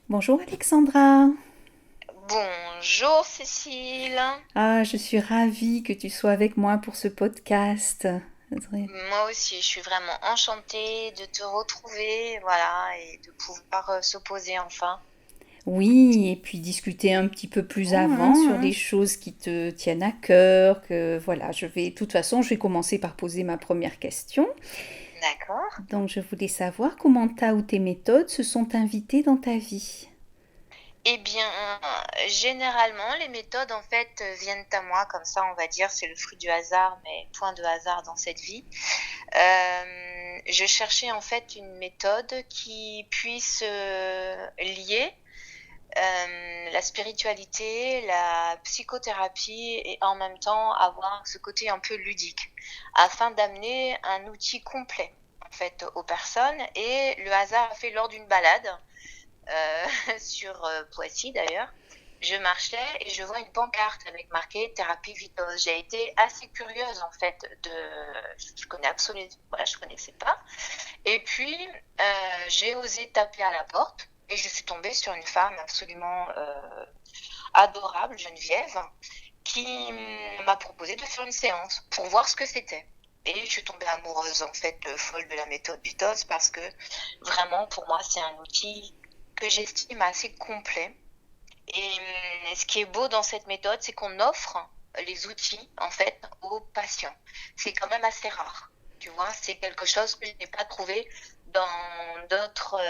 Bonjour Alexandra. Bonjour Cécile. Ah, je suis ravie que tu sois avec moi pour ce podcast. Moi aussi, je suis vraiment enchantée de te retrouver, voilà, et de pouvoir se poser enfin. Oui, et puis discuter un petit peu plus avant sur des choses qui te tiennent à cœur. De toute façon, je vais commencer par poser ma première question. D'accord. Donc, je voulais savoir comment ta ou tes méthodes se sont invitées dans ta vie. Eh bien, généralement, les méthodes en fait viennent à moi comme ça, on va dire, c'est le fruit du hasard, mais point de hasard dans cette vie. Je cherchais en fait une méthode qui puisse lier la spiritualité, la psychothérapie et en même temps avoir ce côté un peu ludique afin d'amener un outil complet en fait aux personnes et le hasard a fait lors d'une balade sur Poissy d'ailleurs. Je marchais et je vois une pancarte avec marqué thérapie Vitos. J'ai été assez curieuse en fait je connais absolument, voilà, je connaissais pas. Et puis j'ai osé taper à la porte et je suis tombée sur une femme absolument adorable, Geneviève, qui m'a proposé de faire une séance pour voir ce que c'était. Et je suis tombée amoureuse en fait folle de la méthode Vitos parce que vraiment pour moi c'est un outil que j'estime assez complet. Et ce qui est beau dans cette méthode, c'est qu'on offre les outils en fait aux patients. C'est quand même assez rare. Tu vois, c'est quelque chose que je n'ai pas trouvé dans d'autres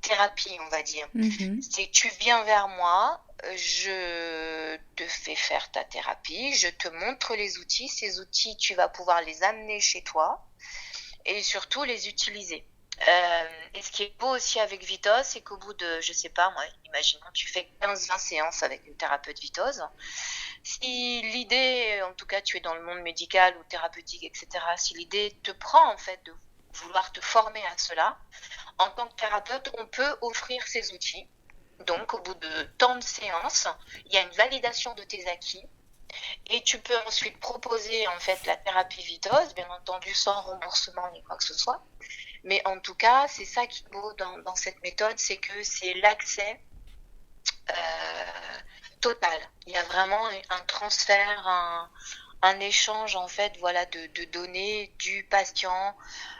thérapies, on va dire. Mhm. C'est tu viens vers moi, je te fais faire ta thérapie, je te montre les outils. Ces outils, tu vas pouvoir les amener chez toi et surtout les utiliser. Et ce qui est beau aussi avec Vitos, c'est qu'au bout de, je sais pas, moi, imaginons, tu fais 15-20 séances avec une thérapeute Vitos. Si l'idée, en tout cas, tu es dans le monde médical ou thérapeutique, etc., si l'idée te prend, en fait, de vouloir te former à cela, en tant que thérapeute, on peut offrir ces outils. Donc, au bout de tant de séances, il y a une validation de tes acquis et tu peux ensuite proposer en fait la thérapie Vitos, bien entendu sans remboursement ni quoi que ce soit. Mais en tout cas, c'est ça qui est beau dans cette méthode, c'est que c'est l'accès total. Il y a vraiment un transfert, un échange en fait, voilà, de données du patient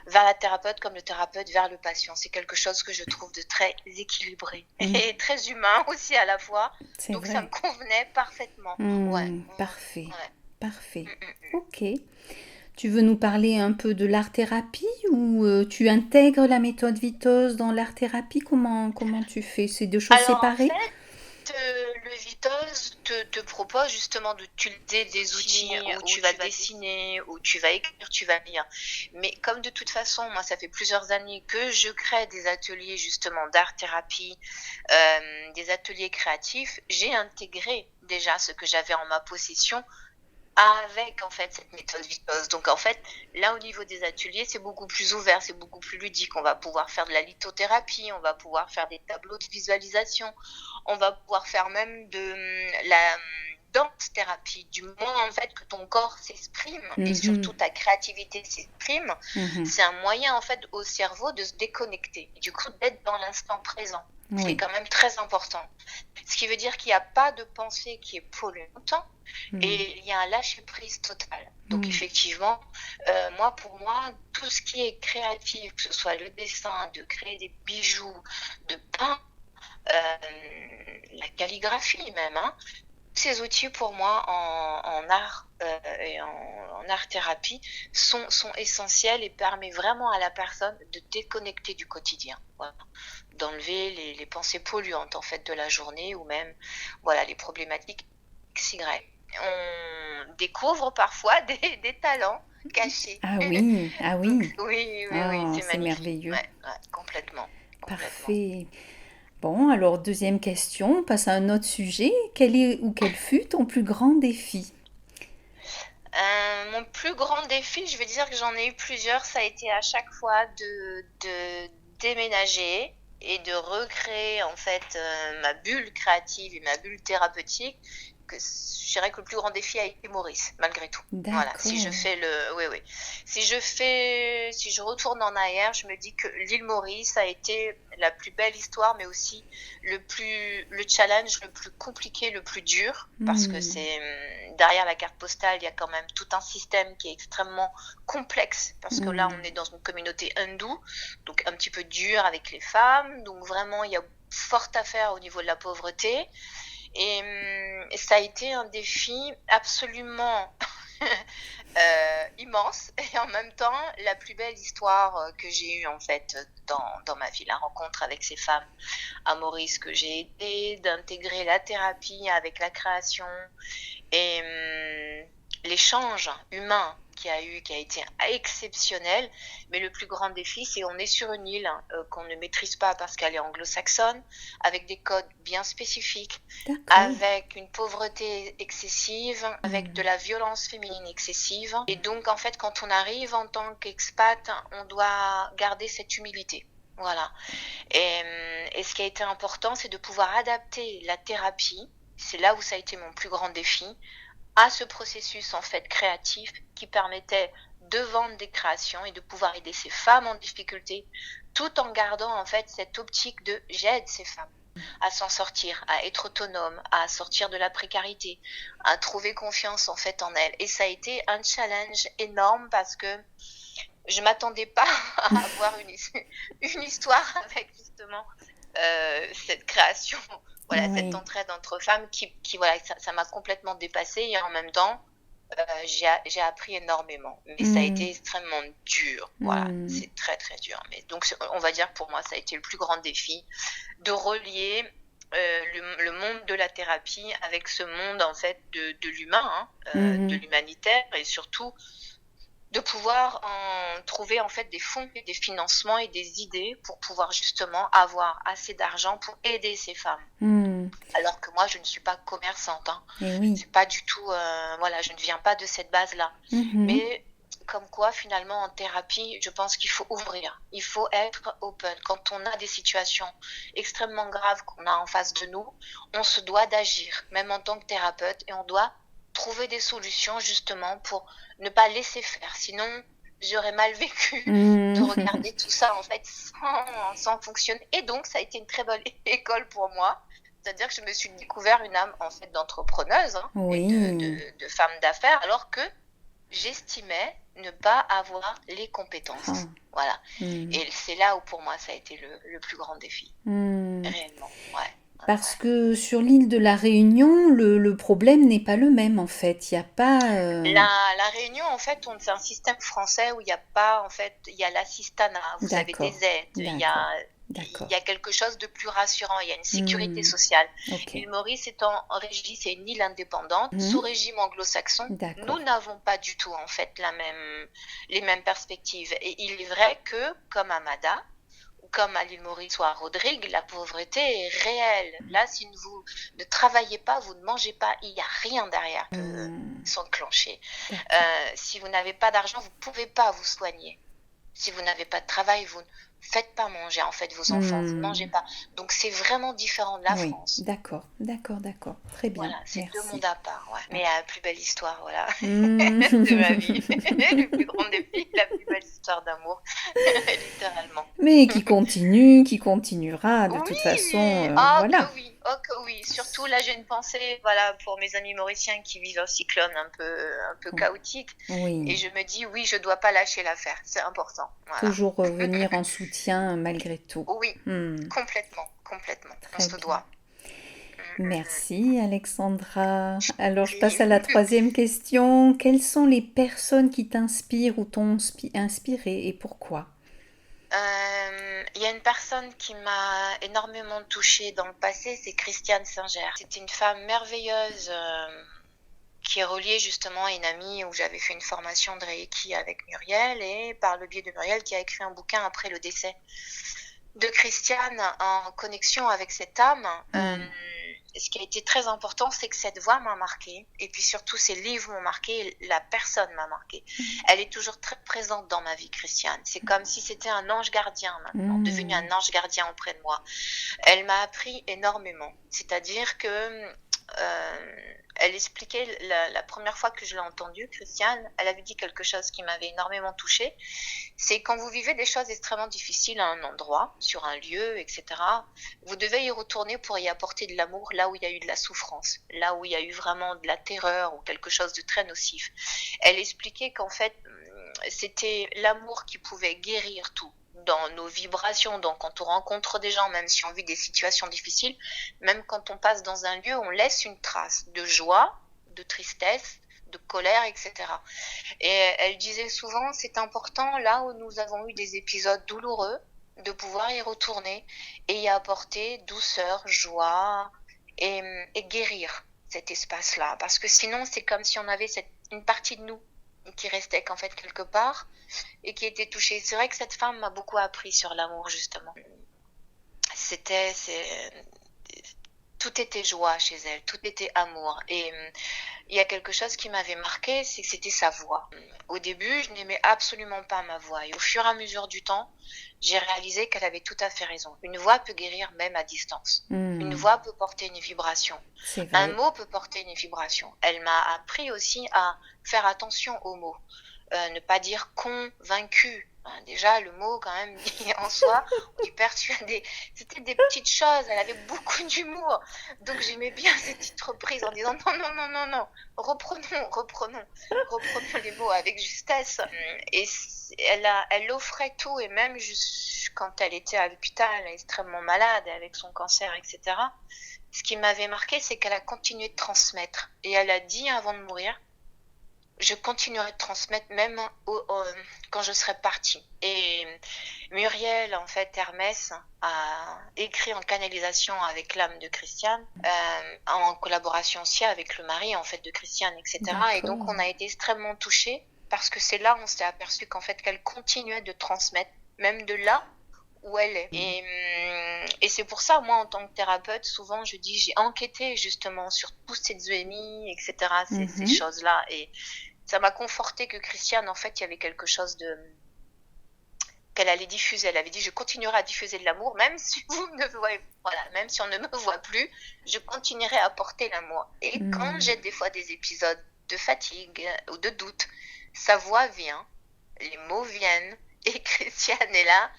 vers la thérapeute comme le thérapeute vers le patient. C'est quelque chose que je trouve de très équilibré Mm, et très humain aussi à la fois. c'est Donc ça vrai. me convenait parfaitement. Ouais, Parfait. ouais. Parfait. Mm, mm. Ok. Tu veux nous parler un peu de l'art-thérapie ou tu intègres la méthode Vitos dans l'art-thérapie? Comment tu fais? C'est deux choses Alors en séparées? fait, le Vitos te propose justement d'utiliser des outils où tu vas dessiner, où tu vas écrire, tu vas lire. Mais comme de toute façon, moi, ça fait plusieurs années que je crée des ateliers justement d'art-thérapie, des ateliers créatifs, j'ai intégré déjà ce que j'avais en ma possession avec en fait cette méthode Vitos. Donc en fait, là au niveau des ateliers, c'est beaucoup plus ouvert, c'est beaucoup plus ludique. On va pouvoir faire de la lithothérapie, on va pouvoir faire des tableaux de visualisation, on va pouvoir faire même de la danse thérapie, du moment en fait que ton corps s'exprime et Mhm, surtout ta créativité s'exprime, mhm. c'est un moyen en fait au cerveau de se déconnecter et du coup d'être dans l'instant présent, ce qui est Oui. quand même très important. Ce qui veut dire qu'il n'y a pas de pensée qui est polluante Mhm, et il y a un lâcher prise total. Donc mhm, effectivement, pour moi, tout ce qui est créatif, que ce soit le dessin, de créer des bijoux, de peindre, la calligraphie même, hein, ces outils pour moi en art et en art thérapie sont essentiels et permettent vraiment à la personne de déconnecter du quotidien, voilà. D'enlever les pensées polluantes en fait de la journée ou même voilà les problématiques XY. On découvre parfois des talents cachés. ah oui, ah Donc oui. oui, oui, oui, Ah, c'est c'est magnifique. merveilleux. Ouais, ouais, complètement, complètement. Parfait. Bon, alors deuxième question, on passe à un autre sujet. Quel est ou quel fut ton plus grand défi? Mon plus grand défi, je vais dire que j'en ai eu plusieurs, ça a été à chaque fois de déménager et de recréer en fait ma bulle créative et ma bulle thérapeutique je dirais que le plus grand défi a été Maurice, malgré tout. Voilà, si je D'accord. fais oui. Si je retourne en arrière, je me dis que l'île Maurice a été la plus belle histoire, mais aussi le challenge le plus compliqué, le plus dur, parce que Mmh. derrière la carte postale, il y a quand même tout un système qui est extrêmement complexe, parce que là, on Mmh. est dans une communauté hindoue, donc un petit peu dur avec les femmes, donc vraiment, il y a fort à faire au niveau de la pauvreté. Et ça a été un défi absolument immense et en même temps la plus belle histoire que j'ai eue en fait dans ma vie, la rencontre avec ces femmes à Maurice que j'ai aidé, d'intégrer la thérapie avec la création et l'échange humain qui a été exceptionnel. Mais le plus grand défi, c'est on est sur une île qu'on ne maîtrise pas parce qu'elle est anglo-saxonne, avec des codes bien spécifiques, D'accord. avec une pauvreté excessive, avec de Mmh. la violence féminine excessive. Et donc, en fait, quand on arrive en tant qu'expat, on doit garder cette humilité. Voilà. Et ce qui a été important, c'est de pouvoir adapter la thérapie. C'est là où ça a été mon plus grand défi, à ce processus en fait créatif qui permettait de vendre des créations et de pouvoir aider ces femmes en difficulté, tout en gardant en fait cette optique de j'aide ces femmes à s'en sortir, à être autonomes, à sortir de la précarité, à trouver confiance en fait en elles. Et ça a été un challenge énorme parce que je m'attendais pas à avoir une histoire avec justement cette création, voilà, cette Oui. entraide entre femmes qui voilà, ça m'a complètement dépassée et en même temps, j'ai appris énormément. Mais ça a Mmh. été extrêmement dur, voilà, Mmh. c'est très, très dur. Mais donc on va dire pour moi, ça a été le plus grand défi de relier, le monde de la thérapie avec ce monde en fait de l'humain, hein, de Mmh. l'humanitaire et surtout de pouvoir en trouver en fait des fonds et des financements et des idées pour pouvoir justement avoir assez d'argent pour aider ces femmes. Mmh. Alors que moi, je ne suis pas commerçante, hein. Et oui. C'est pas du tout, voilà, je ne viens pas de cette base-là. Mmh. Mais comme quoi, finalement, en thérapie, je pense qu'il faut ouvrir. Il faut être open. Quand on a des situations extrêmement graves qu'on a en face de nous, on se doit d'agir, même en tant que thérapeute, et on doit trouver des solutions justement pour ne pas laisser faire. Sinon, j'aurais mal vécu de Mmh. regarder tout ça en fait sans fonctionner. Et donc, ça a été une très bonne école pour moi. C'est-à-dire que je me suis découvert une âme en fait d'entrepreneuse, hein, et Oui. de femme d'affaires, alors que j'estimais ne pas avoir les Ah. compétences. Voilà. Mmh. Et c'est là où pour moi ça a été le plus grand défi, Mmh. réellement. Ouais. Ouais, Parce ouais. que sur l'île de la Réunion, le problème n'est pas le même en fait. Il y a pas. La Réunion, en fait, c'est un système français où il n'y a pas, en fait, il y a l'assistanat, vous avez des D'accord. aides, D'accord. il D'accord. y a quelque chose de plus rassurant, il y a une sécurité Mmh. sociale. Ok. L'île Maurice étant en régie, c'est une île indépendante, Mmh. sous régime anglo-saxon. Nous D'accord. n'avons pas du tout, en fait, les mêmes perspectives. Et il est vrai que, comme à Mada, ou comme à l'île Maurice ou à Rodrigue, la pauvreté est réelle. Là, si vous ne travaillez pas, vous ne mangez pas, il n'y a rien derrière qui peut Mmh. s'enclencher. D'accord. Si vous n'avez pas d'argent, vous ne pouvez pas vous soigner. Si vous n'avez pas de travail, vous ne faites pas manger en fait vos enfants, vous ne mangez Mmh. pas. Donc c'est vraiment différent de la Oui. France. D'accord. D'accord. D'accord. Très bien. Voilà, c'est deux mondes Merci. à part, ouais. Mais la plus belle histoire, voilà, Mmh. de ma vie. Le plus grand défi, la plus belle histoire d'amour, littéralement. Mais qui continue, qui continuera de toute façon. Oui, oh Voilà. que oui, oh que oui. Surtout là, j'ai une pensée, voilà, pour mes amis mauriciens qui vivent un cyclone un peu chaotique. Et Oui. je me dis, oui, je dois pas lâcher l'affaire, c'est important. Voilà. Toujours venir en soutien malgré tout. Oui, Hmm. complètement, complètement. On Très se bien. doit. Merci Alexandra. Je t'en Alors je passe prie. à la troisième question. Quelles sont les personnes qui t'inspirent ou t'ont inspiré et pourquoi? Il y a une personne qui m'a énormément touchée dans le passé, c'est Christiane Singer. C'était une femme merveilleuse qui est reliée justement à une amie où j'avais fait une formation de Reiki avec Muriel et par le biais de Muriel qui a écrit un bouquin après le décès de Christiane en connexion avec cette âme. Hmm. Ce qui a été très important, c'est que cette voix m'a marquée. Et puis surtout, ces livres m'ont marqué, la personne m'a marquée. Elle est toujours très présente dans ma vie, Christiane. C'est comme si c'était un ange gardien maintenant, devenu Hmm. un ange gardien auprès de moi. Elle m'a appris énormément. C'est-à-dire que elle expliquait la première fois que je l'ai entendue, Christiane, elle avait dit quelque chose qui m'avait énormément touchée. C'est quand vous vivez des choses extrêmement difficiles à un endroit, sur un lieu, etc., vous devez y retourner pour y apporter de l'amour là où il y a eu de la souffrance, là où il y a eu vraiment de la terreur ou quelque chose de très nocif. Elle expliquait qu'en fait, c'était l'amour qui pouvait guérir tout dans nos vibrations, donc quand on rencontre des gens, même si on vit des situations difficiles, même quand on passe dans un lieu, on laisse une trace de joie, de tristesse, de colère, etc. Et elle disait souvent, c'est important, là où nous avons eu des épisodes douloureux, de pouvoir y retourner et y apporter douceur, joie et guérir cet espace-là. Parce que sinon, c'est comme si on avait une partie de nous qui restait qu'en fait quelque part et qui était touchée. C'est vrai que cette femme m'a beaucoup appris sur l'amour, justement. Tout était joie chez elle, tout était amour. Et il y a quelque chose qui m'avait marqué, c'est que c'était sa voix. Au début, je n'aimais absolument pas ma voix. Et au fur et à mesure du temps, j'ai réalisé qu'elle avait tout à fait raison. Une voix peut guérir même à distance. Une voix peut porter une vibration. Un mot peut porter une vibration. Elle m'a appris aussi à faire attention aux mots. Ne pas dire convaincu. Déjà, le mot, quand même, en soi, on est persuadé. C'était des petites choses. Elle avait beaucoup d'humour. Donc, j'aimais bien ces petites reprises en disant non, non, non, non, non. Reprenons les mots avec justesse. Et elle offrait tout. Et même quand elle était à l'hôpital, extrêmement malade, avec son cancer, etc., ce qui m'avait marqué, c'est qu'elle a continué de transmettre. Et elle a dit avant de mourir, je continuerai de transmettre même quand je serai partie. Et Muriel, en fait, Hermès, a écrit en canalisation avec l'âme de Christiane, en collaboration aussi avec le mari, en fait, de Christiane, etc. D'accord. Et donc, on a été extrêmement touchés parce que c'est là où on s'est aperçu qu'en fait, qu'elle continuait de transmettre, même de là où elle est. Et c'est pour ça, moi, en tant que thérapeute, souvent, je dis, j'ai enquêté justement sur toutes ces EMI, etc., ces choses-là. Et ça m'a conforté que Christiane, en fait, il y avait quelque chose qu'elle allait diffuser. Elle avait dit, je continuerai à diffuser de l'amour, même si même si on ne me voit plus, je continuerai à porter l'amour. Et quand j'ai des fois des épisodes de fatigue ou de doute, sa voix vient, les mots viennent, et Christiane est là,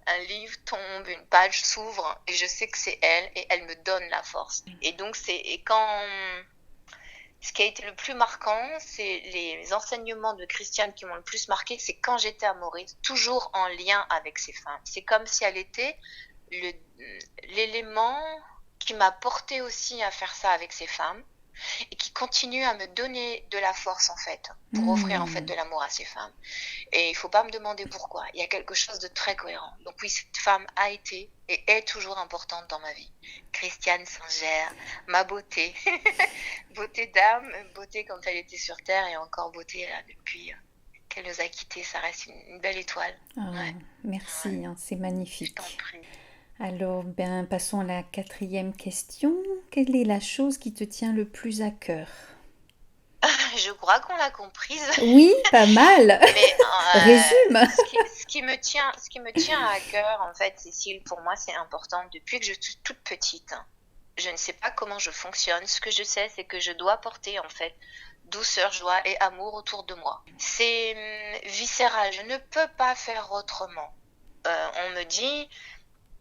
un livre tombe, une page s'ouvre, et je sais que c'est elle, et elle me donne la force. Et donc, ce qui a été le plus marquant, c'est les enseignements de Christiane qui m'ont le plus marqué, c'est quand j'étais à Maurice, toujours en lien avec ces femmes. C'est comme si elle était l'élément qui m'a porté aussi à faire ça avec ces femmes et qui continue à me donner de la force, en fait, pour offrir, en fait, de l'amour à ces femmes. Et il ne faut pas me demander pourquoi. Il y a quelque chose de très cohérent. Donc oui, cette femme a été et est toujours importante dans ma vie. Christiane Singer, ma beauté. Beauté d'âme, beauté quand elle était sur Terre et encore beauté là, depuis qu'elle nous a quittés. Ça reste une belle étoile. Ouais. Merci, ouais. C'est magnifique. Je t'en prie. Alors, passons à la 4e question. Quelle est la chose qui te tient le plus à cœur? Je crois qu'on l'a comprise. Oui, pas mal. Mais résume. Ce qui me tient à cœur, en fait, Cécile, pour moi, c'est important. Depuis que je suis toute petite, je ne sais pas comment je fonctionne. Ce que je sais, c'est que je dois porter, en fait, douceur, joie et amour autour de moi. C'est viscéral. Je ne peux pas faire autrement. On me dit,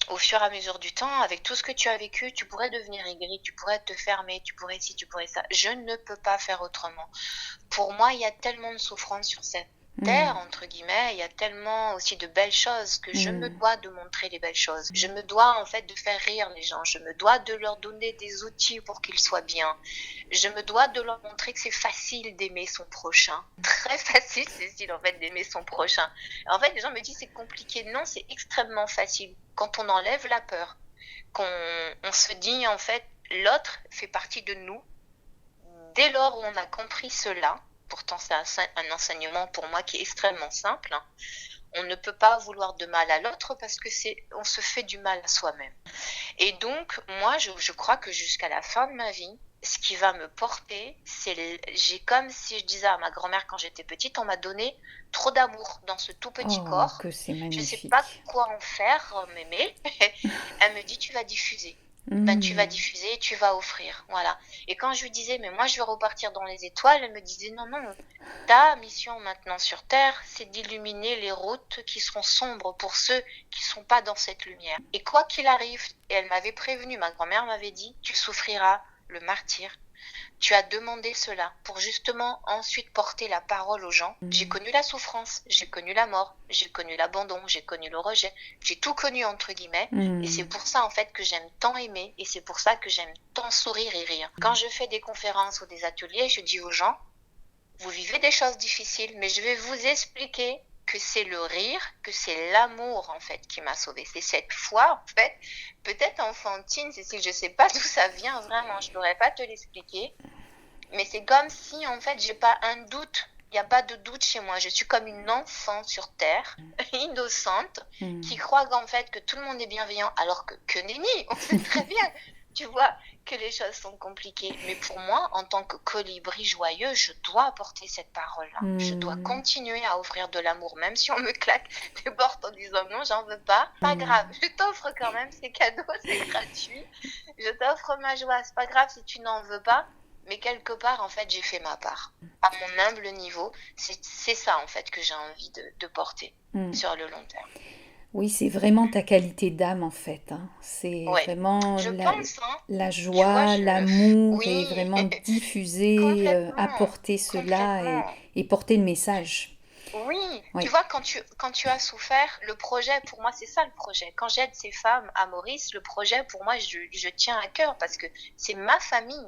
au fur et à mesure du temps, avec tout ce que tu as vécu, tu pourrais devenir aigri, tu pourrais te fermer, tu pourrais ci, tu pourrais ça. Je ne peux pas faire autrement. Pour moi, il y a tellement de souffrance sur cette terre, entre guillemets, il y a tellement aussi de belles choses que je me dois de montrer les belles choses. Je me dois, en fait, de faire rire les gens. Je me dois de leur donner des outils pour qu'ils soient bien. Je me dois de leur montrer que c'est facile d'aimer son prochain. Très facile, Cécile, en fait, d'aimer son prochain. En fait, les gens me disent c'est compliqué. Non, c'est extrêmement facile. Quand on enlève la peur, qu'on se dit, en fait, l'autre fait partie de nous. Dès lors où on a compris cela, pourtant c'est un enseignement pour moi qui est extrêmement simple, on ne peut pas vouloir de mal à l'autre parce que on se fait du mal à soi-même. Et donc, moi, je crois que jusqu'à la fin de ma vie, ce qui va me porter, j'ai comme si je disais à ma grand-mère quand j'étais petite, on m'a donné trop d'amour dans ce tout petit corps. Que c'est magnifique. Je ne sais pas quoi en faire, mémé. Elle me dit, tu vas diffuser. ben tu vas Hmm. diffuser, tu vas offrir, voilà. Et quand je lui disais, mais moi je veux repartir dans les étoiles, elle me disait, non, non, ta mission maintenant sur Terre, c'est d'illuminer les routes qui seront sombres pour ceux qui sont pas dans cette lumière. Et quoi qu'il arrive, et elle m'avait prévenu, ma grand-mère m'avait dit, tu souffriras le martyre. Tu as demandé cela pour justement ensuite porter la parole aux gens. J'ai Hmm. connu la souffrance, j'ai connu la mort, j'ai connu l'abandon, j'ai connu le rejet, j'ai tout connu entre guillemets. Et c'est Hmm. pour ça en fait que j'aime tant aimer et c'est pour ça que j'aime tant sourire et rire. Quand je fais des conférences ou des ateliers, je dis aux gens, vous vivez des choses difficiles, mais je vais vous expliquer que c'est le rire, que c'est l'amour en fait qui m'a sauvée. C'est cette foi en fait, peut-être enfantine, Cécile, je sais pas d'où ça vient vraiment, je pourrais pas te l'expliquer, mais c'est comme si en fait j'ai pas un doute. Il n'y a pas de doute chez moi. Je suis comme une enfant sur Terre, innocente, qui Hmm. croit qu'en fait que tout le monde est bienveillant, alors que nenni, on sait très bien, tu vois, que les choses sont compliquées. Mais pour moi, en tant que colibri joyeux, je dois apporter cette parole-là. Je dois Hmm. continuer à offrir de l'amour, même si on me claque des portes en disant non, j'en veux pas. Pas grave, Hmm. je t'offre quand même ces cadeaux, c'est gratuit. Je t'offre ma joie, c'est pas grave si tu n'en veux pas. Mais quelque part, en fait, j'ai fait ma part. À mon humble niveau, c'est ça, en fait, que j'ai envie de porter Hmm. sur le long terme. Oui, c'est vraiment ta qualité d'âme en fait, hein. C'est Ouais, vraiment je pense, hein. la Tu vois, joie, l'amour et Oui, vraiment diffuser, complètement, apporter cela complètement. et porter le message. Oui, tu Oui. vois, quand tu as souffert, le projet, pour moi, c'est ça le projet. Quand j'aide ces femmes à Maurice, le projet, pour moi, je tiens à cœur parce que c'est ma famille.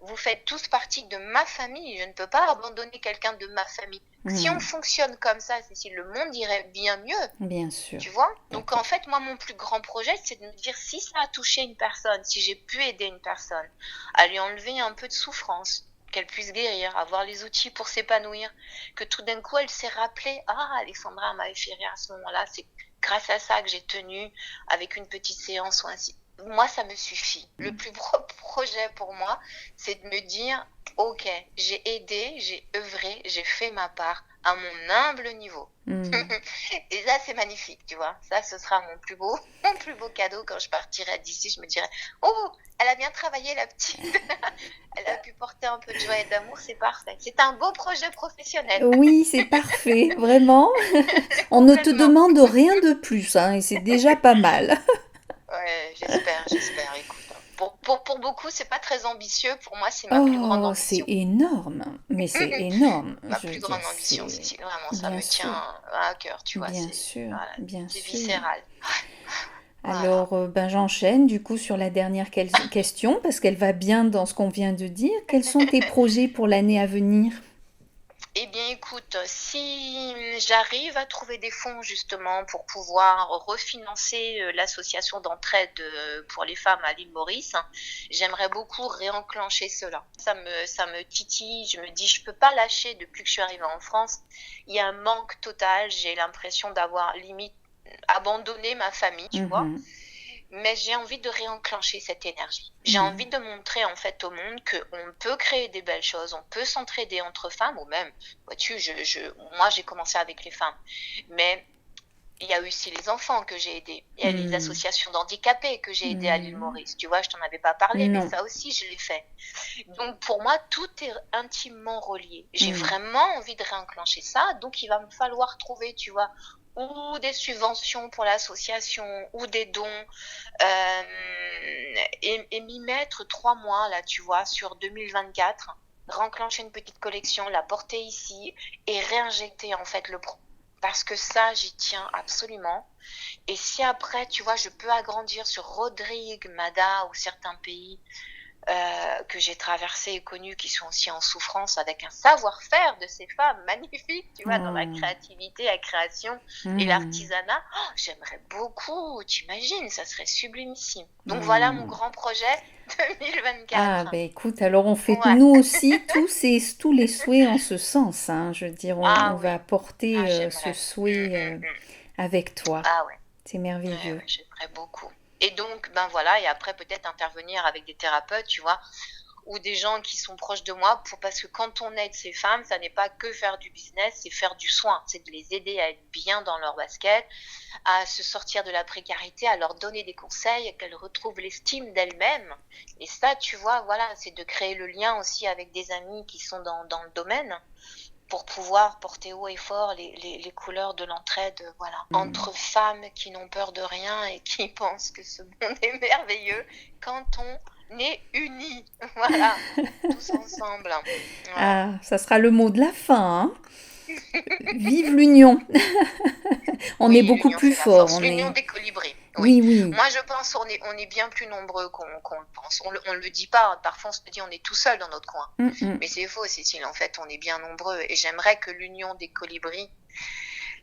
Vous faites tous partie de ma famille. Je ne peux pas abandonner quelqu'un de ma famille. Si on Hmm. fonctionne comme ça, Cécile, le monde irait bien mieux. Bien sûr. Tu vois? Donc en fait, moi, mon plus grand projet, c'est de me dire si ça a touché une personne, si j'ai pu aider une personne à lui enlever un peu de souffrance, qu'elle puisse guérir, avoir les outils pour s'épanouir, que tout d'un coup, elle s'est rappelée, ah, Alexandra m'avait fait rire à ce moment-là, c'est grâce à ça que j'ai tenu avec une petite séance ou ainsi. Moi, ça me suffit. Le plus gros projet pour moi, c'est de me dire, ok, j'ai aidé, j'ai œuvré, j'ai fait ma part à mon humble niveau. Hmm. Et ça, c'est magnifique, tu vois. Ça, ce sera mon plus beau, mon plus beau cadeau quand je partirai d'ici. Je me dirai, oh, elle a bien travaillé, la petite. Elle a pu porter un peu de joie et d'amour, c'est parfait. C'est un beau projet professionnel. Oui, c'est parfait, vraiment. On ne te Complètement. demande rien de plus, hein, et c'est déjà pas mal. Ouais, j'espère, écoute. Pour beaucoup, c'est pas très ambitieux. Pour moi, c'est ma plus grande Oh, c'est ambition. énorme, mais c'est énorme. Ma Je veux plus dire, grande ambition, c'est Cécile. Vraiment, ça bien me tient sûr, à cœur, tu vois. bien sûr, Voilà, bien c'est sûr. viscéral. Voilà. Alors, ben, j'enchaîne du coup sur la dernière question parce qu'elle va bien dans ce qu'on vient de dire. Quels sont tes projets pour l'année à venir? Eh bien, écoute, si j'arrive à trouver des fonds justement pour pouvoir refinancer l'association d'entraide pour les femmes à l'île Maurice, j'aimerais beaucoup réenclencher cela. Ça me titille. Je me dis, je peux pas lâcher depuis que je suis arrivée en France. Il y a un manque total. J'ai l'impression d'avoir limite abandonné ma famille, tu vois. Mhm. Mais j'ai envie de réenclencher cette énergie. J'ai Mhm. envie de montrer en fait au monde qu'on peut créer des belles choses, on peut s'entraider entre femmes, ou même, vois-tu, moi j'ai commencé avec les femmes, mais il y a aussi les enfants que j'ai aidés, il y a les Mhm. associations d'handicapés que j'ai aidées à l'île Mhm. Maurice, tu vois, je t'en avais pas parlé, mais Non. ça aussi je l'ai fait. Donc pour moi, tout est intimement relié. J'ai Mhm. vraiment envie de réenclencher ça, donc il va me falloir trouver, tu vois, ou des subventions pour l'association, ou des dons, et m'y mettre 3 mois, là, tu vois, sur 2024, renclencher une petite collection, la porter ici, et réinjecter, en fait, parce que ça, j'y tiens absolument. Et si après, tu vois, je peux agrandir sur Rodrigue, Mada ou certains pays que j'ai traversés et connus qui sont aussi en souffrance avec un savoir-faire de ces femmes magnifiques, tu vois, dans la Oh. créativité, la création et Mhm. l'artisanat. Oh, j'aimerais beaucoup, t'imagines, ça serait sublimissime. Donc voilà mon Mhm. grand projet Ah, 2024. ben écoute, alors on fait Ouais. nous aussi tous les souhaits en ce sens, hein. Je veux dire, on Ah va oui, apporter ah ce j'aimerais. souhait avec toi. Ah ouais. C'est Ouais, merveilleux. ouais, j'aimerais beaucoup. Et donc, ben voilà, et après peut-être intervenir avec des thérapeutes, tu vois, ou des gens qui sont proches de moi, parce que quand on aide ces femmes, ça n'est pas que faire du business, c'est faire du soin, c'est de les aider à être bien dans leur basket, à se sortir de la précarité, à leur donner des conseils, qu'elles retrouvent l'estime d'elles-mêmes. Et ça, tu vois, voilà, c'est de créer le lien aussi avec des amis qui sont dans le domaine, pour pouvoir porter haut et fort les couleurs de l'entraide, voilà, entre femmes qui n'ont peur de rien et qui pensent que ce monde est merveilleux quand on est unis, voilà, tous ensemble. Ah, ça sera le mot de la fin, hein. Vive l'union. On est Oui, beaucoup l'union plus fait la fort. force. L'union des colibris. Oui. Oui, oui. Moi, je pense qu'on est bien plus nombreux qu'on le pense. On le dit pas. Parfois, on se dit on est tout seul dans notre coin. Mais c'est faux, Cécile. En fait, on est bien nombreux. Et j'aimerais que l'union des colibris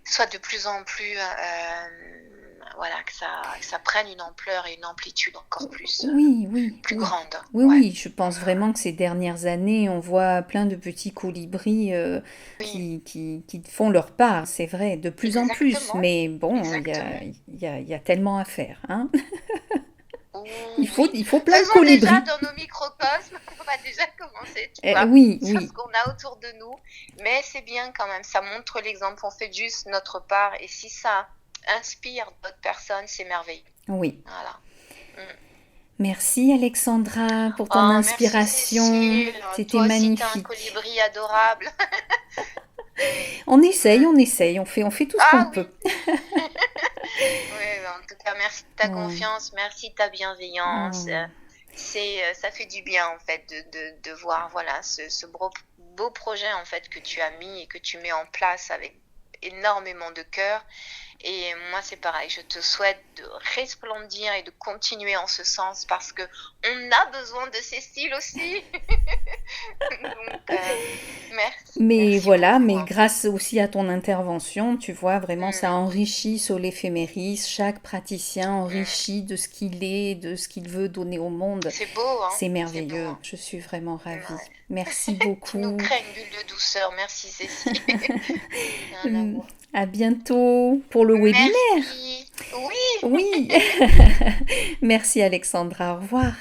soit de plus en plus... voilà, que ça prenne une ampleur et une amplitude encore plus, plus grande. Oui, je pense vraiment que ces dernières années, on voit plein de petits colibris qui font leur part, c'est vrai, de plus en plus. Mais bon, il y a tellement à faire, hein. Il faut plein de colibris. Déjà dans nos microcosmes, on va déjà commencer, tu vois, sur ce qu'on a autour de nous. Mais c'est bien quand même, ça montre l'exemple, on fait juste notre part. Et si ça inspire d'autres personnes, c'est merveilleux. Oui. Voilà. Merci Alexandra pour ton inspiration. Merci, c'était magnifique. Toi aussi, t'es un colibri adorable. On essaye, on fait tout ce qu'on peut. Oui, en tout cas, merci de ta confiance, merci de ta bienveillance. Ça fait du bien en fait de voir voilà ce beau projet en fait que tu as mis et que tu mets en place avec énormément de cœur. Et moi, c'est pareil, je te souhaite de resplendir et de continuer en ce sens parce que on a besoin de Cécile aussi. Donc, merci. Mais voilà, mais grâce aussi à ton intervention, tu vois, vraiment, ça enrichit sur l'éphéméris. Chaque praticien enrichit de ce qu'il est, de ce qu'il veut donner au monde. C'est beau, hein. C'est merveilleux. C'est beau. Je suis vraiment ravie. Ouais. Merci beaucoup. Tu nous crées une bulle de douceur. Merci, Cécile. À bientôt pour le webinaire. Merci. Oui. Merci Alexandra. Au revoir.